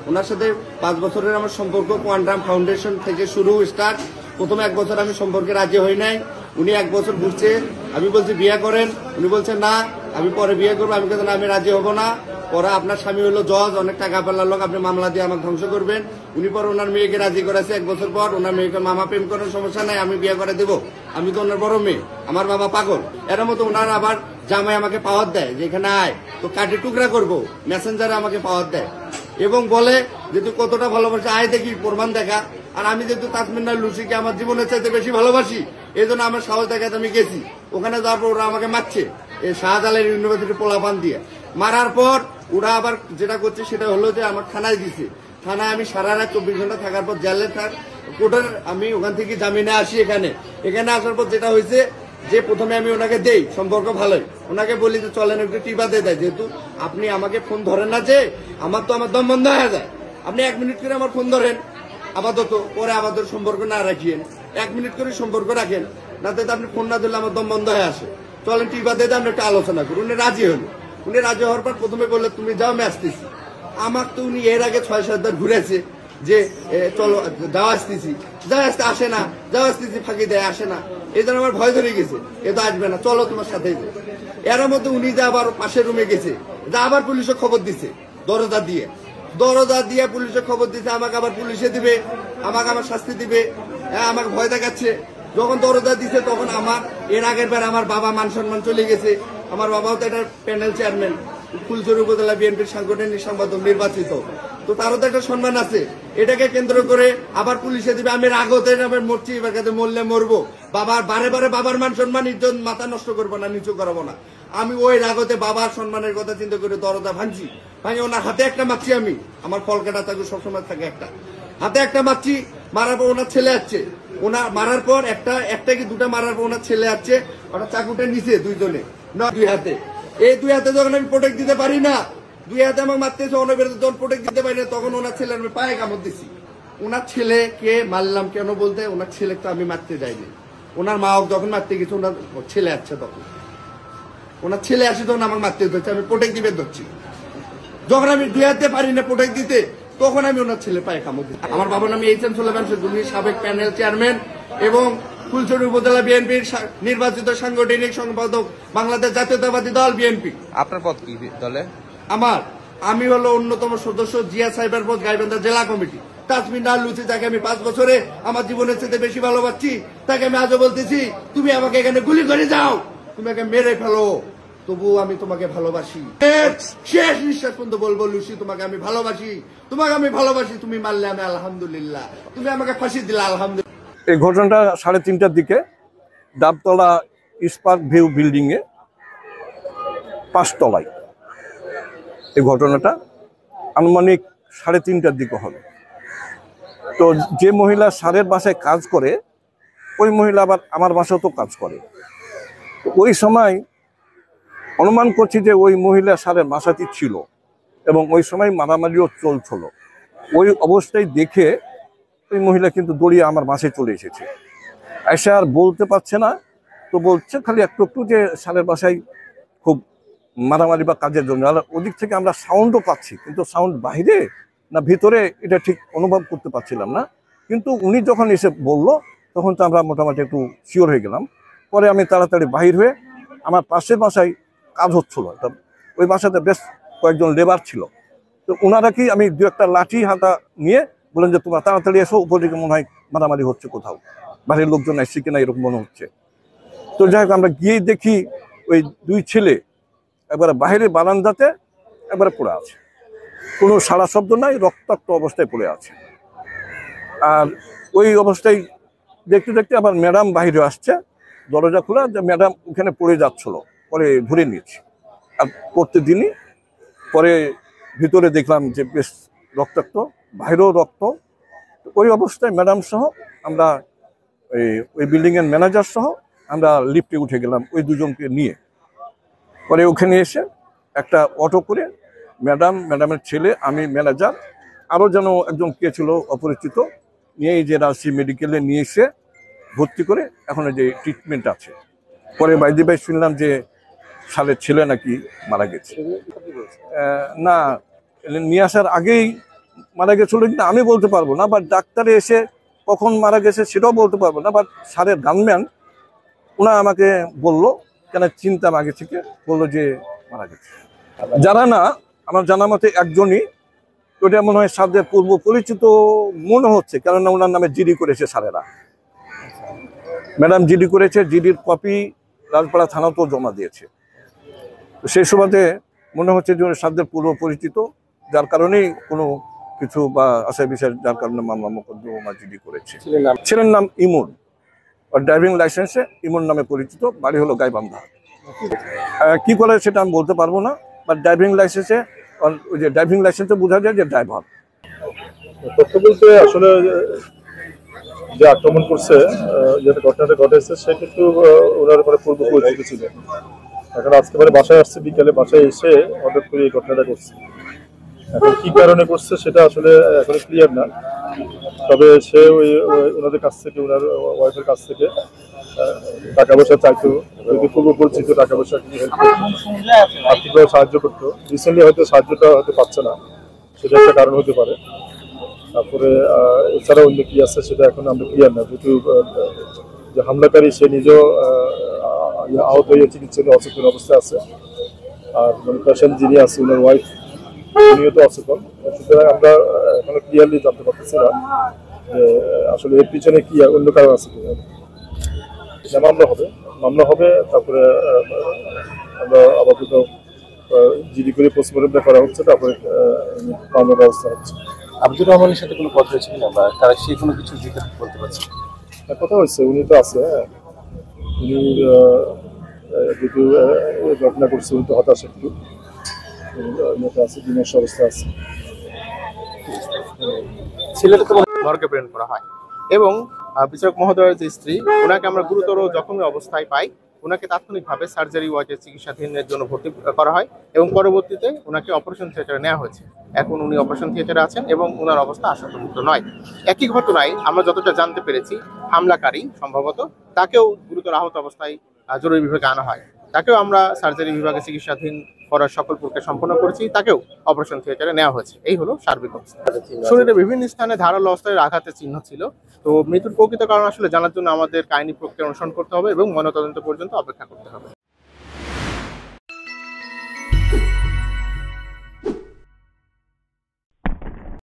ওনার সাথে 5 বছরের আমার সম্পর্ক কোয়ান্টাম ফাউন্ডেশন থেকে শুরু স্টার্ট। প্রথম 1 বছর আমি সম্পর্কে রাজি হই নাই, উনি 1 বছর ঘুরছে, আমি বলছি বিয়ে করেন, উনি বলছেন না আমি পরে বিয়ে করবো, আমি বলছি না আমি রাজি হব না। পরে আপনার স্বামী হলো জজ, অনেক টাকা পেলার লোক, আপনি মামলা দিয়ে আমাকে ধ্বংস করবেন। উনি পরে ওনার মেয়েকে রাজি করেছে 1 বছর পর, ওনার মেয়েকে মামা প্রেম করার সমস্যা নাই, আমি বিয়ে করে দেবো, আমি তো ওনার বড় মেয়ে, আমার বাবা পাগল। এর মতো ওনার আবার জামাই আমাকে পাওয়ার দেয় যে এখানে আয় তো কাটি টুকরা করবো, মেসেঞ্জারে আমাকে পাওয়ার দেয় এবং বলে যে তুই কতটা ভালোবাসি আয় দেখি প্রমাণ দেখা। আর আমি যেহেতু তাসমিনা লুসিকে আমার জীবনের চাইতে বেশি ভালোবাসি, এই জন্য আমার সাহস দেখাতে আমি গেছি। ওখানে যাওয়ার পর ওরা আমাকে মারছে এই শাহজালাল ইউনিভার্সিটি পোলাপান দিয়ে। মারার পর ওরা আবার যেটা করছে সেটা হলো যে আমার থানায় দিছে। থানায় আমি সারা রাত 24 ঘন্টা থাকার পর জেলে কোর্টের আমি ওখান থেকে জামিনে আসি। এখানে আসার পর যেটা হয়েছে যে প্রথমে আমি ওনাকে দেই, সম্পর্ক ভালোই, ওনাকে বলি যে চলেন একটু টিপা দিয়ে দেয়, যেহেতু আপনি আমাকে ফোন ধরেন না, যে আমার দম বন্ধ হয়ে যায়। আপনি 1 মিনিট করে আমার ফোন ধরেন আপাতত, পরে আপাতত সম্পর্ক না রাখিয়েন, 1 মিনিট করে সম্পর্ক রাখেন, না তো আপনি ফোন না দিলে আমার দম বন্ধ হয়ে আসে। চলেন টিপা দিয়ে আমরা একটু আলোচনা করি। উনি রাজি হলো। উনি রাজি হওয়ার পর প্রথমে বললে তুমি যাও আমি আসতেছি। আমার তো উনি এর আগে 6-7 বার ঘুরেছে যে চলো যাও আসতেছি, যাও আসতে আসে না, যাও আসতেছি ফাঁকি দেয়, আসে না। এই জন্য আমার ভয় ধরে গেছে, এ তো আসবে না, চলো তোমার সাথে। এর মধ্যে উনি যে আবার পাশের রুমে গেছে, যা আবার পুলিশে খবর দিছে, দরজা দিয়ে পুলিশে খবর দিছে, আমাকে আবার পুলিশে দিবে, আমাকে আমার শাস্তি দিবে, আমাকে ভয় দেখাচ্ছে। যখন দরজা দিছে তখন আমার এর আগের বার আমার বাবা মান সম্মান চলে গেছে। আমার বাবাও তো একটা প্যানেল চেয়ারম্যান, ফুলছড়ি উপজেলা বিএনপির সাংগঠনিক সম্পাদক নির্বাচিত, তো তারও তো একটা সম্মান আছে। এটাকে কেন্দ্র করে আবার পুলিশে দিবে, আমি রাগতে মরছি, এবার কাছে মরলে মরবো। বাবার বারে বাবার মান সম্মান ইজ্জত মাথা নষ্ট করবো না, নিচু করাবো না। আমি ওই রাগতে বাবার সম্মানের কথা চিন্তা করে দরজা ভাঙছি, ওনার হাতে একটা মারছি। আমি আমার ফলকাটা তাকে সবসময় থাকে একটা হাতে একটা মারছি। মারার পর ওনার ছেলে আসছে, ওনার মারার পর একটা কি দুটা মারার পর ওনার ছেলে আসছে, ওটা চাকুটা নিচে দুইজনে না 2 হাতে। এই 2 হাতে যখন আমি প্রোটেক্ট দিতে পারি না, 2 হাতে আমাকে মারতেছে, যখন প্রোটেক্ট দিতে পারি না তখন ওনার ছেলে আমি পায়ে কামড় দিছি। ওনার ছেলেকে মারলাম কেন বলতে, ওনার ছেলেকে তো আমি মারতে যাইনি, ওনার মা যখন মারতে গেছে ওনার ছেলে আসছে, তখন ওনার ছেলে আসে তখন আমাকে মারতে ধরছে, আমি প্রোটেক্ট দিবে ধরছি। যখন আমি 2 হাতে পারি না প্রোটেক্ট দিতে, তখন আমি ওনার ছেলে পায়ে কামড় দিই। আমার বাবার নাম এইচ এম সুলেমান শেখুনি, সাবেক প্যানেল চেয়ারম্যান এবং ফুলছড়ি উপজেলা বিএনপির নির্বাচিত সাংগঠনিক সম্পাদক, বাংলাদেশ জাতীয়তাবাদী দল বিএনপি। আপনার পদ কি দলে? আমি হলো অন্যতম সদস্য জিয়া সাইবার পদ গাইবান্ধা জেলা কমিটি। তাসমিনা লুসি, তাকে আমি 5 বছরে আমার জীবনের চেয়ে বেশি ভালোবাসছি, তাকে আমি আজও বলতেছি তুমি আমাকে এখানে গুলি করে যাও, তুমি আমাকে মেরে ফেলো, তবুও আমি তোমাকে ভালোবাসি, শেষ নিঃশ্বাস পর্যন্ত বলবো লুসি তোমাকে আমি ভালোবাসি, তুমি মারলে আমি আলহামদুলিল্লাহ, তুমি আমাকে ফাঁসি দিলে আলহামদুলিল্লাহ। এই ঘটনাটা 3:30টার দিকে ডাবতলা ইস্পার্ক ভিউ বিল্ডিং এ 5 তলায় এই ঘটনাটা আনুমানিক 3:30টার দিকে হবে। তো যে মহিলা স্যারের বাসায় কাজ করে, ওই মহিলা আবার আমার বাসাতেও কাজ করে। তো ওই সময় অনুমান করছি যে ওই মহিলা স্যারের বাসাতেই ছিল এবং ওই সময় মারামারিও চলছিল। ওই অবস্থায় দেখে ওই মহিলা কিন্তু দৌড়িয়ে আমার বাসায় চলে এসেছে। এসে আর বলতে পারছে না, তো বলছে খালি একটু যে স্যারের বাসায় খুব মারামারি বা কাজের জন্য। আর ওদিক থেকে আমরা সাউন্ডও পাচ্ছি, কিন্তু সাউন্ড বাইরে না ভিতরে এটা ঠিক অনুভব করতে পারছিলাম না। কিন্তু উনি যখন এসে বললো তখন তো আমরা মোটামুটি একটু শিওর হয়ে গেলাম। পরে আমি তাড়াতাড়ি বাহির হয়ে, আমার পাশের বাসায় কাজ হচ্ছিল, ওই বাসাতে বেশ কয়েকজন লেবার ছিল। তো ওনারা কি আমি 2-একটা লাঠি হাতা নিয়ে বললেন যে তোমরা তাড়াতাড়ি এসো, উপর দিকে মনে হয় মারামারি হচ্ছে, কোথাও বাড়ির লোকজন আসছে কিনা এরকম মনে হচ্ছে। তো যাই হোক আমরা গিয়ে দেখি ওই 2 ছেলে একবারে বাইরে বারান্দাতে একবারে পড়ে আছে, কোনো সাড়া শব্দ নাই, রক্তাক্ত অবস্থায় পড়ে আছে। আর ওই অবস্থায় দেখতে দেখতে আবার ম্যাডাম বাইরে আসছে, দরজা খোলা, যে ম্যাডাম ওখানে পড়ে যাচ্ছিল, পরে ধরে নিয়েছি। আর প্রত্যেকদিনই পরে ভিতরে দেখলাম যে বেশ রক্তাক্ত, বাইরেও রক্ত। ওই অবস্থায় ম্যাডাম সহ আমরা ওই বিল্ডিংয়ের ম্যানেজার সহ আমরা লিফটে উঠে গেলাম ওই 2 জনকে নিয়ে। পরে ওখানে এসে একটা অটো করে ম্যাডামের ছেলে, আমি, ম্যানেজার, আরও যেন একজন কে ছিল অপরিচিত, নিয়ে এই যে রাজশাহী মেডিকেলে নিয়ে এসে ভর্তি করে এখন যে ট্রিটমেন্ট আছে। পরে বাইদি ভাই শুনলাম যে সালের ছেলে নাকি মারা গেছে। না, নিয়ে আসার আগেই মারা গেছিল কিনা আমি বলতে পারবো না, বাট ডাক্তারে এসে কখন মারা গেছে সেটাও বলতে পারবো না। বাট স্যারের গানম্যান ওনা আমাকে বললো, কেন চিন্তাম আগে থেকে, বললো যে মারা গেছে। যারা না, আমার জানা মতে একজনই, ওটা মনে হয় স্যারদের পূর্ব পরিচিত মনে হচ্ছে, কেননা ওনার নামে জিডি করেছে স্যারেরা। ম্যাডাম জিডি করেছে, জিডির কপি রাজপাড়া থানাতেও জমা দিয়েছে। তো সেই সুবাদে মনে হচ্ছে যে স্যারদের পূর্ব পরিচিত, যার কারণেই কোনো কিছু বা আশায় বিষয়, যার কারণে মামলা মোকদ্দমা জিডি করেছে। ছেলের নাম ইমন, আর ড্রাইভিং লাইসেন্সে ইমন নামে পরিচিত, বাড়ি হলো গাইবান্ধা। কি করে সেটা আমি বলতে পারবো না, বাট ড্রাইভিং লাইসেন্সে, ওই যে ড্রাইভিং লাইসেন্সে বোঝা যায় যে ড্রাইভার। তথ্য বলতে আসলে যে আক্রমণ করছে, যেটা ঘটনাটা ঘটেছে, সে কিন্তু ওনার মানে পূর্ব পরিচিত ছিল। এখন আজকে মানে বাসায় আসছে, বিকেলে বাসায় এসে হঠাৎ করে এই ঘটনাটা করছে। এখন কি কারণে করছে সেটা আসলে এখন ক্লিয়ার না। তবে সে ওনাদের কাছ থেকে, ওনার ওয়াইফের কাছ থেকে টাকা পয়সা চাইতো, যদি পূর্ব পরিচিত টাকা পয়সা হেল্প করতো, আর্থিকভাবে সাহায্য করতো। রিসেন্টলি হয়তো সাহায্যটা হয়তো পাচ্ছে না, সেটা একটা কারণ হতে পারে। তারপরে এছাড়া অন্য কি আছে সেটা এখন আমরা ক্লিয়ার না, যেহেতু যে হামলাকারী সে নিজেও আহত হয়ে চিকিৎসাধীন অচেতন অবস্থায় আছে, আর মানে পেশেন্ট যিনি আছে ওনার ওয়াইফ উনিও তো অচেতন। সুতরাং আমরা এখনো ক্লিয়ারলি জানতে পারতেছি না যে আসলে এর পিছনে কি অন্য কারণ আছে কিনা। মামলা হবে, তারপরে আমরা আপাতত জিডি করে পোস্টমর্টমটা করা হচ্ছে, তারপরে মামলার ব্যবস্থা হচ্ছে। আব্দুর রহমানের সাথে কোনো কথা হয়েছে কিনা, বা তারা সে কোনো কিছু দিতে বলতে পারছে? কথা হচ্ছে, উনি তো আছে, উনি যেহেতু ঘটনা করছে, উনি তো হতাশ একটু আছে, বিমর্ষ অবস্থা আছে। ছেলেটা তো মর্গে প্রেরণ করা হয় এবং বিচারক মহোদয়ের যে স্ত্রী, ওনাকে আমরা গুরুতর জখমের অবস্থায় পাই। ওনাকে তাৎক্ষণিকভাবে সার্জারি ওয়ার্ডে চিকিৎসাধীনের জন্য ভর্তি করা হয় এবং পরবর্তীতে ওনাকে অপারেশন থিয়েটারে নেওয়া হয়েছে। এখন উনি অপারেশন থিয়েটারে আছেন এবং ওনার অবস্থা আশঙ্কামুক্ত নয়। একই ঘটনায় আমরা যতটা জানতে পেরেছি, হামলাকারী সম্ভবত তাকেও গুরুতর আহত অবস্থায় জরুরি বিভাগে আনা হয়। তাকেও আমরা সার্জারি বিভাগে চিকিৎসাধীন করার সকল প্রক্রিয়া সম্পন্ন করেছি, তাকেও অপারেশন থিয়েটারে নেওয়া হয়েছে। এই হলো সার্বিক অবস্থা। শরীরে বিভিন্ন স্থানে ধারালো অস্ত্রের আঘাতের চিহ্ন ছিল। তো মৃত্যুর প্রকৃত কারণ আসলে জানার জন্য আমাদের কাহিনী প্রক্রিয়া অনুসরণ করতে হবে এবং ময়নাতদন্ত পর্যন্ত অপেক্ষা করতে হবে।